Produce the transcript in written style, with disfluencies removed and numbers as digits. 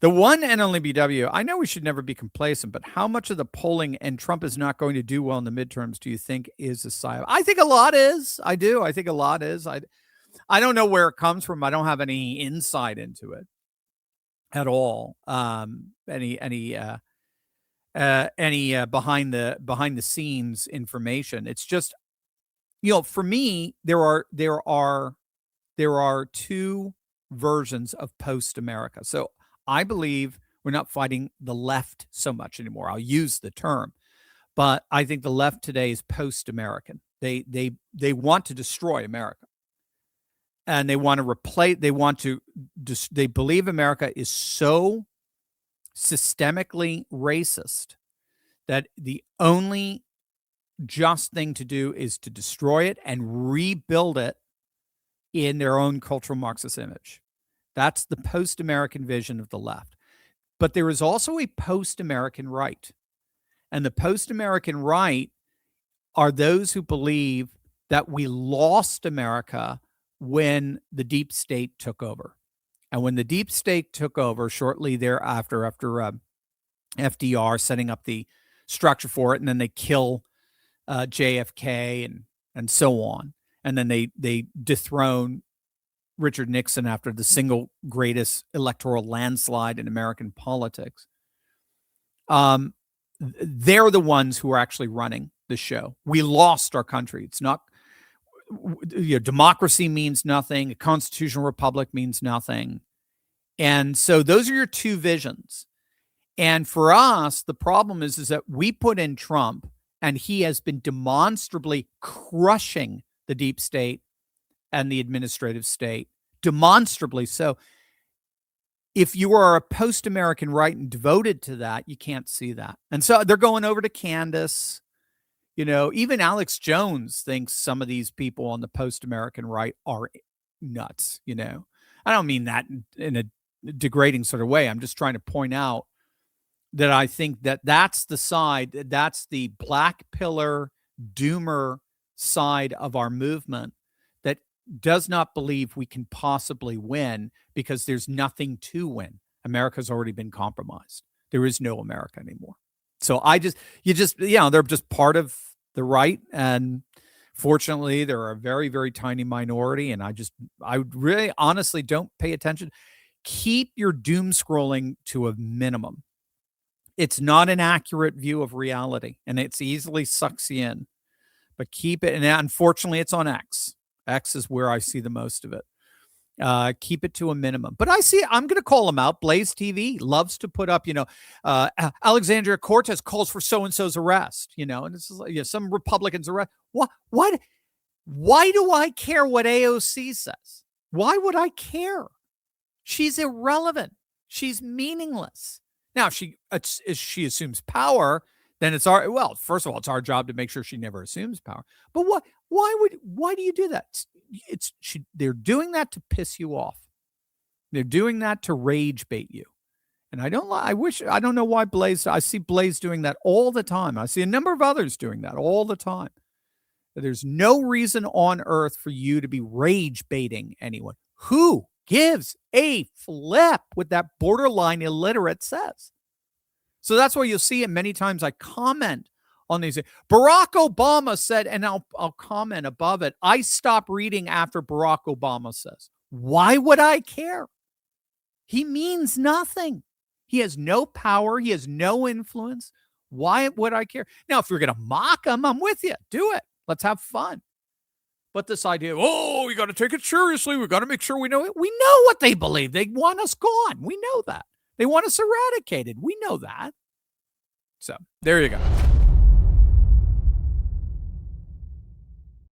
The one and only BW, I know we should never be complacent, but how much of the polling and Trump is not going to do well in the midterms do you think is a sign? I think a lot is. I do. I think a lot is. I don't know where it comes from. I don't have any insight into it at all. Any behind the scenes information. It's just, for me, there are two versions of post America. So I believe we're not fighting the left so much anymore. I'll use the term, but I think the left today is post American. They want to destroy America, and they want to replace. They believe America is so systemically racist that the only just thing to do is to destroy it and rebuild it in their own cultural Marxist image. That's the post-American vision of the left. But there is also a post-American right. And the post-American right are those who believe that we lost America when the deep state took over. And when the deep state took over shortly thereafter, after FDR setting up the structure for it, and then they kill JFK and so on. And then they dethrone Richard Nixon after the single greatest electoral landslide in American politics. They're the ones who are actually running the show. We lost our country. It's not, democracy means nothing. A constitutional republic means nothing. And so those are your two visions. And for us, the problem is that we put in Trump, and he has been demonstrably crushing the deep state and the administrative state, demonstrably so. If you are a post-American right and devoted to that, you can't see that. And so they're going over to Candace. Even Alex Jones thinks some of these people on the post-American right are nuts. I don't mean that in a degrading sort of way. I'm just trying to point out that I think that that's the side, that's the black pillar doomer side of our movement that does not believe we can possibly win because there's nothing to win. America's already been compromised. There is no America anymore. So they're just part of the right. And fortunately, they're a very, very tiny minority. And I really honestly don't pay attention. Keep your doom scrolling to a minimum. It's not an accurate view of reality, and it's easily sucks you in. But keep it, and unfortunately, it's on X. X is where I see the most of it. Keep it to a minimum. But I'm going to call him out. Blaze TV loves to put up, Alexandria Cortez calls for so-and-so's arrest, and this is some Republicans arrest. Why do I care what AOC says? Why would I care? She's irrelevant. She's meaningless. Now, if she assumes power, then first of all, it's our job to make sure she never assumes power. But why do you do that? They're doing that to piss you off. They're doing that to rage bait you. And I don't know why Blaze, I see Blaze doing that all the time. I see a number of others doing that all the time. There's no reason on earth for you to be rage baiting anyone. Who gives a flip what that borderline illiterate says? So that's why you'll see it many times. I comment on these. Barack Obama said, and I'll comment above it, I stop reading after Barack Obama says. Why would I care? He means nothing. He has no power. He has no influence. Why would I care? Now, if you're going to mock him, I'm with you. Do it. Let's have fun. But this idea, we got to take it seriously. We got to make sure we know it. We know what they believe. They want us gone. We know that. They want us eradicated. We know that. So there you go.